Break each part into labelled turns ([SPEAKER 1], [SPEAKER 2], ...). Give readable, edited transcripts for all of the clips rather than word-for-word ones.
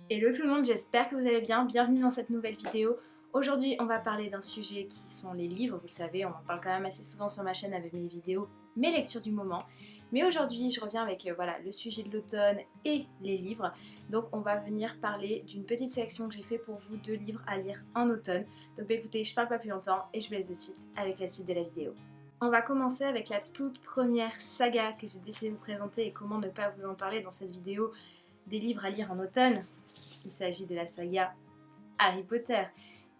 [SPEAKER 1] Hello tout le monde, j'espère que vous allez bien, bienvenue dans cette nouvelle vidéo. Aujourd'hui on va parler d'un sujet qui sont les livres, vous le savez, on en parle quand même assez souvent sur ma chaîne avec mes vidéos, mes lectures du moment. Mais aujourd'hui je reviens avec voilà, le sujet de l'automne et les livres. Donc on va venir parler d'une petite sélection que j'ai fait pour vous de livres à lire en automne. Donc écoutez, je parle pas plus longtemps et je vous laisse de suite avec la suite de la vidéo. On va commencer avec la toute première saga que j'ai décidé de vous présenter et comment ne pas vous en parler dans cette vidéo des livres à lire en automne. Il s'agit de la saga Harry Potter.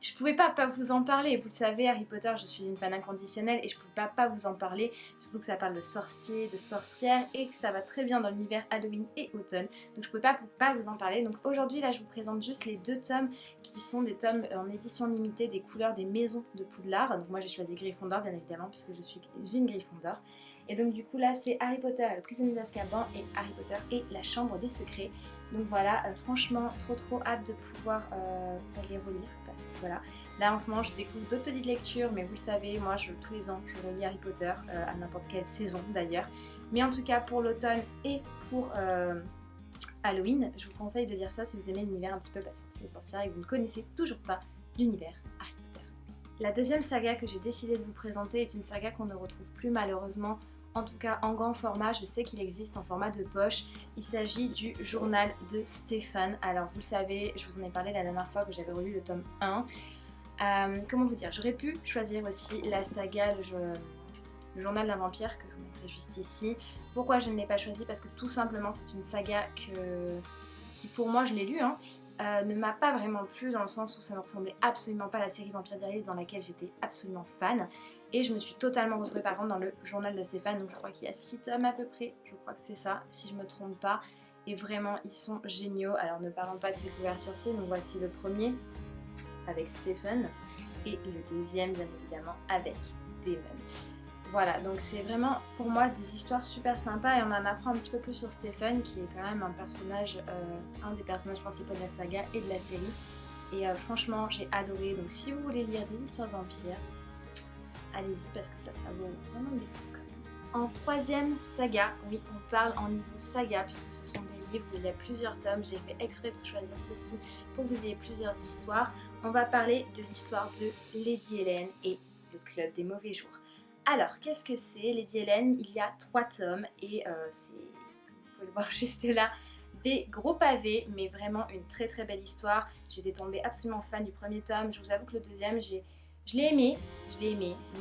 [SPEAKER 1] Je pouvais pas vous en parler, vous le savez, Harry Potter, je suis une fan inconditionnelle et je pouvais pas vous en parler, surtout que ça parle de sorciers, de sorcières et que ça va très bien dans l'univers Halloween et automne, donc je pouvais pas vous en parler. Donc aujourd'hui là je vous présente juste les deux tomes qui sont des tomes en édition limitée des couleurs des maisons de Poudlard. Donc moi j'ai choisi Gryffondor bien évidemment puisque je suis une Gryffondor. Et donc du coup là c'est Harry Potter et le prisonnier d'Azkaban et Harry Potter et la chambre des secrets. Donc voilà, franchement trop hâte de pouvoir les relire parce que voilà, là en ce moment je découvre d'autres petites lectures, mais vous le savez, moi tous les ans je relis Harry Potter à n'importe quelle saison d'ailleurs. Mais en tout cas pour l'automne et pour Halloween, je vous conseille de lire ça si vous aimez l'univers un petit peu sorcier et sorcière et que vous ne connaissez toujours pas l'univers Harry Potter. La deuxième saga que j'ai décidé de vous présenter est une saga qu'on ne retrouve plus malheureusement, en tout cas en grand format. Je sais qu'il existe en format de poche. Il s'agit du journal de Stéphane. Alors vous le savez, je vous en ai parlé la dernière fois que j'avais relu le tome 1. Comment vous dire, j'aurais pu choisir aussi la saga le journal d'un vampire que je vous mettrai juste ici. Pourquoi je ne l'ai pas choisi? Parce que tout simplement c'est une saga qui pour moi, je l'ai lue, hein, ne m'a pas vraiment plu dans le sens où ça ne ressemblait absolument pas à la série Vampire Diaries dans laquelle j'étais absolument fan. Et je me suis totalement retrouvée par contre dans le journal de Stéphane, donc je crois qu'il y a 6 tomes à peu près, je crois que c'est ça, si je me trompe pas. Et vraiment, ils sont géniaux. Alors ne parlons pas de ces couvertures-ci, donc voici le premier avec Stephen et le deuxième bien évidemment avec Damon. Voilà, donc c'est vraiment pour moi des histoires super sympas et on en apprend un petit peu plus sur Stephen qui est quand même un personnage, un des personnages principaux de la saga et de la série. Et franchement j'ai adoré, donc si vous voulez lire des histoires de vampires, allez-y parce que ça vaut vraiment le détour quand même. En troisième saga, oui on parle en niveau saga puisque ce sont des livres où il y a plusieurs tomes, j'ai fait exprès de choisir ceci pour que vous ayez plusieurs histoires. On va parler de l'histoire de Lady Hélène et le Club des Mauvais Jours. Alors, qu'est-ce que c'est Lady Hélène? Il y a 3 tomes et c'est, vous pouvez le voir juste là, des gros pavés, mais vraiment une très belle histoire. J'étais tombée absolument fan du premier tome. Je vous avoue que le deuxième, je l'ai aimé,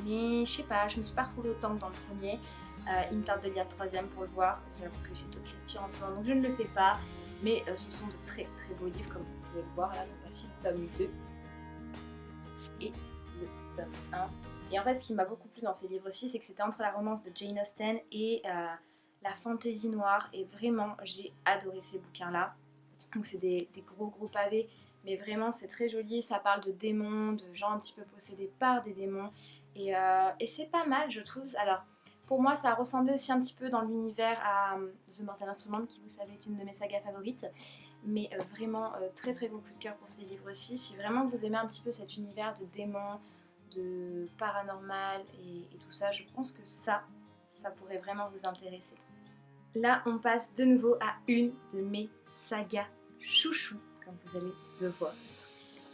[SPEAKER 1] mais je sais pas, je me suis pas retrouvée autant que dans le premier. Il me tarde de lire le troisième pour le voir. J'avoue que j'ai d'autres lectures en ce moment, donc je ne le fais pas. Mais ce sont de très beaux livres, comme vous pouvez le voir là. Donc voici le tome 2 et le tome 1. Et en fait, ce qui m'a beaucoup plu dans ces livres-ci, c'est que c'était entre la romance de Jane Austen et la fantaisie noire. Et vraiment, j'ai adoré ces bouquins-là. Donc c'est des gros pavés, mais vraiment c'est très joli. Ça parle de démons, de gens un petit peu possédés par des démons. Et c'est pas mal, je trouve. Alors, pour moi, ça a ressemblé aussi un petit peu dans l'univers à The Mortal Instrument, qui vous savez est une de mes sagas favorites. Mais vraiment très gros coup de cœur pour ces livres-ci. Si vraiment vous aimez un petit peu cet univers de démons, de paranormal et tout ça, je pense que ça pourrait vraiment vous intéresser. Là, on passe de nouveau à une de mes sagas chouchou, comme vous allez le voir.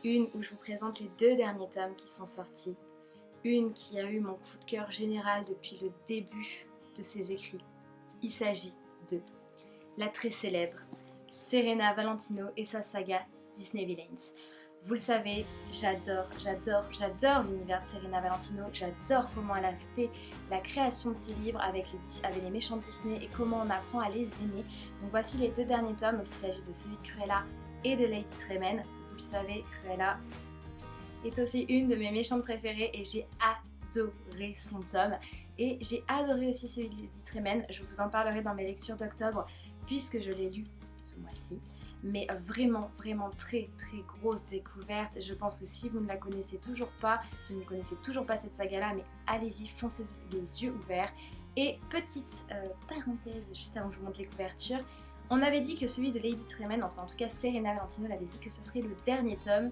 [SPEAKER 1] Une où je vous présente les 2 derniers tomes qui sont sortis. Une qui a eu mon coup de cœur général depuis le début de ses écrits. Il s'agit de la très célèbre Serena Valentino et sa saga Disney Villains. Vous le savez, j'adore l'univers de Serena Valentino, j'adore comment elle a fait la création de ses livres avec les méchants Disney et comment on apprend à les aimer. Donc voici les 2 derniers tomes, donc il s'agit de celui de Cruella et de Lady Tremaine. Vous le savez, Cruella est aussi une de mes méchantes préférées et j'ai adoré son tome. Et j'ai adoré aussi celui de Lady Tremaine, je vous en parlerai dans mes lectures d'octobre puisque je l'ai lu ce mois-ci. Mais vraiment très grosse découverte. Je pense que si vous ne la connaissez toujours pas, si vous ne connaissez toujours pas cette saga là, mais allez-y, foncez les yeux ouverts. Et petite parenthèse juste avant que je vous montre les couvertures, on avait dit que celui de Lady Tremaine, enfin en tout cas Serena Valentino l'avait dit que ce serait le dernier tome.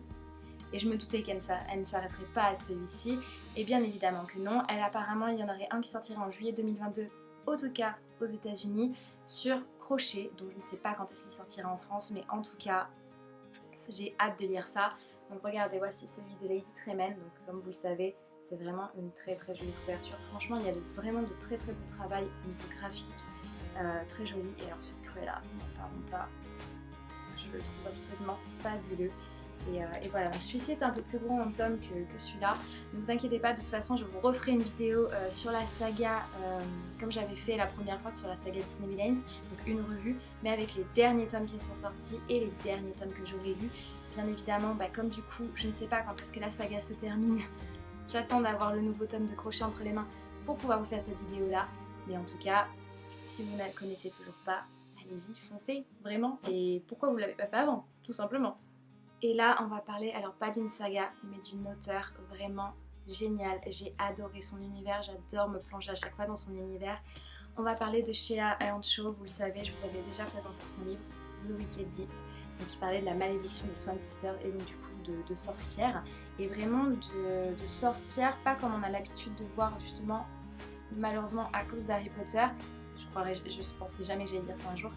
[SPEAKER 1] Et je me doutais qu'elle ne s'arrêterait pas à celui-ci. Et bien évidemment que non. Apparemment, il y en aurait un qui sortirait en juillet 2022, en tout cas aux États-Unis, sur Crochet. Donc je ne sais pas quand est-ce qu'il sortira en France, mais en tout cas, J'ai hâte de lire ça. Donc regardez, voici celui de Lady Tremaine. Donc comme vous le savez, c'est vraiment une très très jolie couverture. Franchement, il y a vraiment de très très beau travail au niveau graphique. Très joli. Et ensuite Cruella, n'en parlons pas. Je le trouve absolument fabuleux. Et voilà, donc celui-ci est un peu plus gros en tome que celui-là. Ne vous inquiétez pas, de toute façon je vous referai une vidéo sur la saga comme j'avais fait la première fois sur la saga Disney Villains, donc une revue, mais avec les derniers tomes qui sont sortis et les derniers tomes que j'aurai lus. Bien évidemment, comme du coup je ne sais pas quand est-ce que la saga se termine, j'attends d'avoir le nouveau tome de Crochet entre les mains pour pouvoir vous faire cette vidéo là. Mais en tout cas, si vous ne la connaissez toujours pas, allez-y, foncez, vraiment. Et pourquoi vous ne l'avez pas fait avant, tout simplement. Et là, on va parler, alors pas d'une saga, mais d'une auteure vraiment géniale. J'ai adoré son univers, j'adore me plonger à chaque fois dans son univers. On va parler de Shea Earnshaw, vous le savez, je vous avais déjà présenté son livre The Wicked Deep. Donc il parlait de la malédiction des Swan Sisters et donc du coup de sorcières. Et vraiment de sorcières, pas comme on a l'habitude de voir justement, malheureusement à cause d'Harry Potter. Je pensais jamais que j'allais dire ça un jour.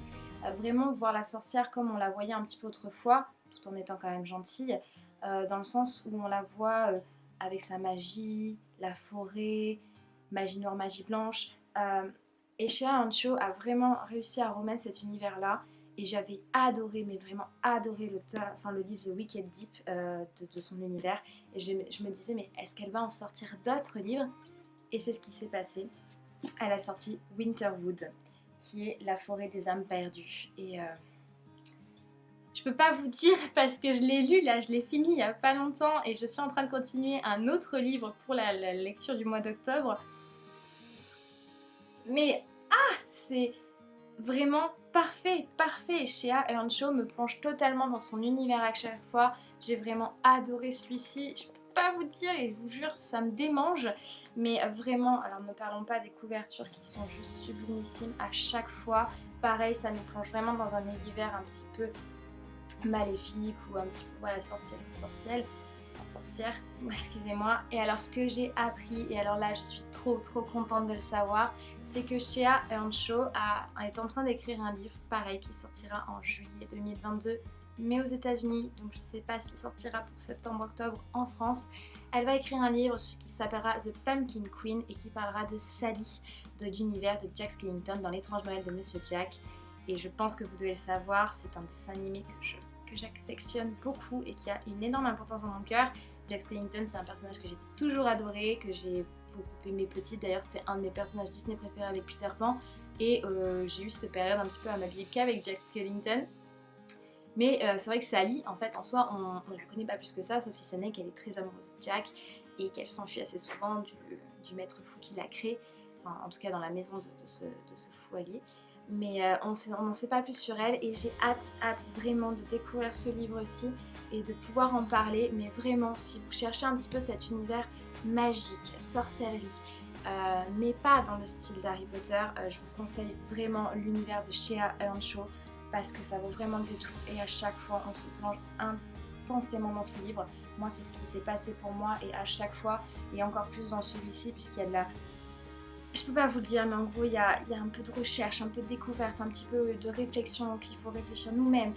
[SPEAKER 1] Vraiment voir la sorcière comme on la voyait un petit peu autrefois, tout en étant quand même gentille, dans le sens où on la voit avec sa magie, la forêt, magie noire, magie blanche. Et Shea Earnshaw a vraiment réussi à remettre cet univers-là. Et j'avais adoré, mais vraiment adoré le livre The Wicked Deep de son univers. Et je me disais, mais est-ce qu'elle va en sortir d'autres livres? Et c'est ce qui s'est passé. Elle a sorti Winterwood, qui est la forêt des âmes perdues. Et je peux pas vous dire parce que je l'ai lu, là, je l'ai fini il y a pas longtemps et je suis en train de continuer un autre livre pour la lecture du mois d'octobre. Mais c'est vraiment parfait, parfait. Shea Earnshaw me plonge totalement dans son univers à chaque fois. J'ai vraiment adoré celui-ci. Je peux pas vous dire et je vous jure, ça me démange. Mais vraiment, alors ne parlons pas des couvertures qui sont juste sublimissimes à chaque fois. Pareil, ça nous plonge vraiment dans un univers un petit peu maléfique ou un petit peu, voilà, sorcière, excusez-moi. Et alors ce que j'ai appris, et alors là je suis trop contente de le savoir, c'est que Shea Earnshaw est en train d'écrire un livre, pareil, qui sortira en juillet 2022, mais aux États-Unis, donc je ne sais pas s'il sortira pour septembre-octobre en France. Elle va écrire un livre qui s'appellera The Pumpkin Queen et qui parlera de Sally, de l'univers de Jack Skellington dans l'étrange Noël de Monsieur Jack. Et je pense que vous devez le savoir, c'est un dessin animé que j'affectionne beaucoup et qui a une énorme importance dans mon cœur. Jack Skellington, c'est un personnage que j'ai toujours adoré, que j'ai beaucoup aimé petite. D'ailleurs, c'était un de mes personnages Disney préférés avec Peter Pan. Et j'ai eu cette période un petit peu à m'habiller qu'avec Jack Skellington. Mais c'est vrai que Sally, en fait, en soi, on la connaît pas plus que ça, sauf si ce n'est qu'elle est très amoureuse de Jack et qu'elle s'enfuit assez souvent du maître fou qui l'a créé, enfin, en tout cas dans la maison de ce fou allié. Mais on n'en sait pas plus sur elle et j'ai hâte vraiment de découvrir ce livre aussi et de pouvoir en parler. Mais vraiment, si vous cherchez un petit peu cet univers magique, sorcellerie, mais pas dans le style d'Harry Potter, je vous conseille vraiment l'univers de Shea Earnshaw parce que ça vaut vraiment le détour et à chaque fois on se plonge intensément dans ce livre. Moi c'est ce qui s'est passé pour moi et à chaque fois, et encore plus dans celui-ci puisqu'il y a de la... Je peux pas vous le dire, mais en gros, il y a un peu de recherche, un peu de découverte, un petit peu de réflexion, qu'il faut réfléchir nous-mêmes,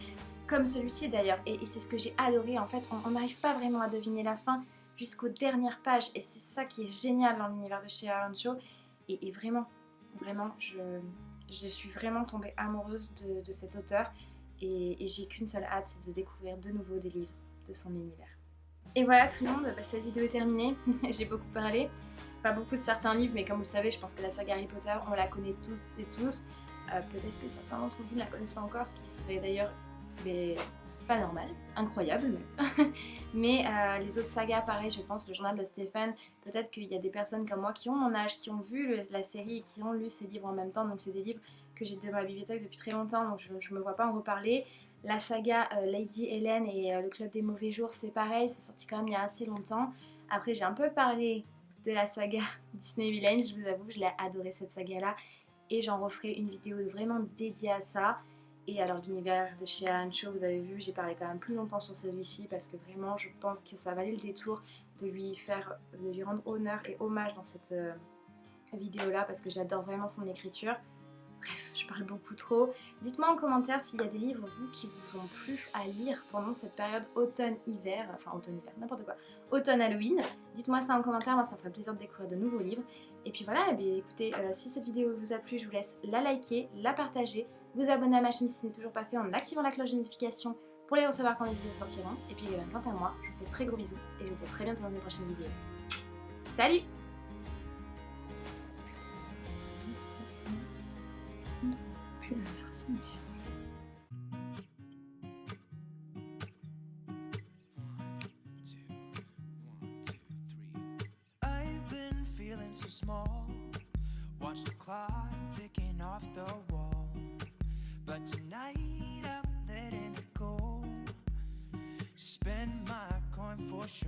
[SPEAKER 1] comme celui-ci d'ailleurs. Et c'est ce que j'ai adoré, en fait, on n'arrive pas vraiment à deviner la fin jusqu'aux dernières pages. Et c'est ça qui est génial dans l'univers de Shea Earnshaw. Et vraiment, je suis vraiment tombée amoureuse de cet auteur. Et j'ai qu'une seule hâte, c'est de découvrir de nouveau des livres de son univers. Et voilà tout le monde, cette vidéo est terminée, j'ai beaucoup parlé, pas beaucoup de certains livres, mais comme vous le savez, je pense que la saga Harry Potter, on la connaît tous et tous. Peut-être que certains d'entre vous ne la connaissent pas encore, ce qui serait d'ailleurs pas normal, incroyable même. Mais les autres sagas, pareil, je pense, le journal de Stephen, peut-être qu'il y a des personnes comme moi qui ont mon âge, qui ont vu la série et qui ont lu ces livres en même temps, donc c'est des livres que j'ai dans ma bibliothèque depuis très longtemps, donc je me vois pas en reparler. La saga Lady Helen et le Club des Mauvais Jours, c'est pareil, c'est sorti quand même il y a assez longtemps. Après, j'ai un peu parlé de la saga Disney Villains, je vous avoue, je l'ai adoré cette saga-là. Et j'en referai une vidéo vraiment dédiée à ça. Et alors, l'univers de Shea Earnshaw, vous avez vu, j'ai parlé quand même plus longtemps sur celui-ci parce que vraiment, je pense que ça valait le détour de lui rendre honneur et hommage dans cette vidéo-là parce que j'adore vraiment son écriture. Bref, je parle beaucoup trop. Dites-moi en commentaire s'il y a des livres, vous, qui vous ont plu à lire pendant cette période automne-hiver, enfin automne-hiver, n'importe quoi, automne-Halloween. Dites-moi ça en commentaire, moi ça me ferait plaisir de découvrir de nouveaux livres. Et puis voilà, eh bien, écoutez, si cette vidéo vous a plu, je vous laisse la liker, la partager, vous abonner à ma chaîne si ce n'est toujours pas fait en activant la cloche de notification pour les recevoir quand les vidéos sortiront. Et puis quant à moi, je vous fais de très gros bisous et je vous dis à très bientôt dans une prochaine vidéo. Salut!
[SPEAKER 2] I've been feeling so small. Watch the clock ticking off the wall. But tonight I'm letting it go. Spend my coin for sure.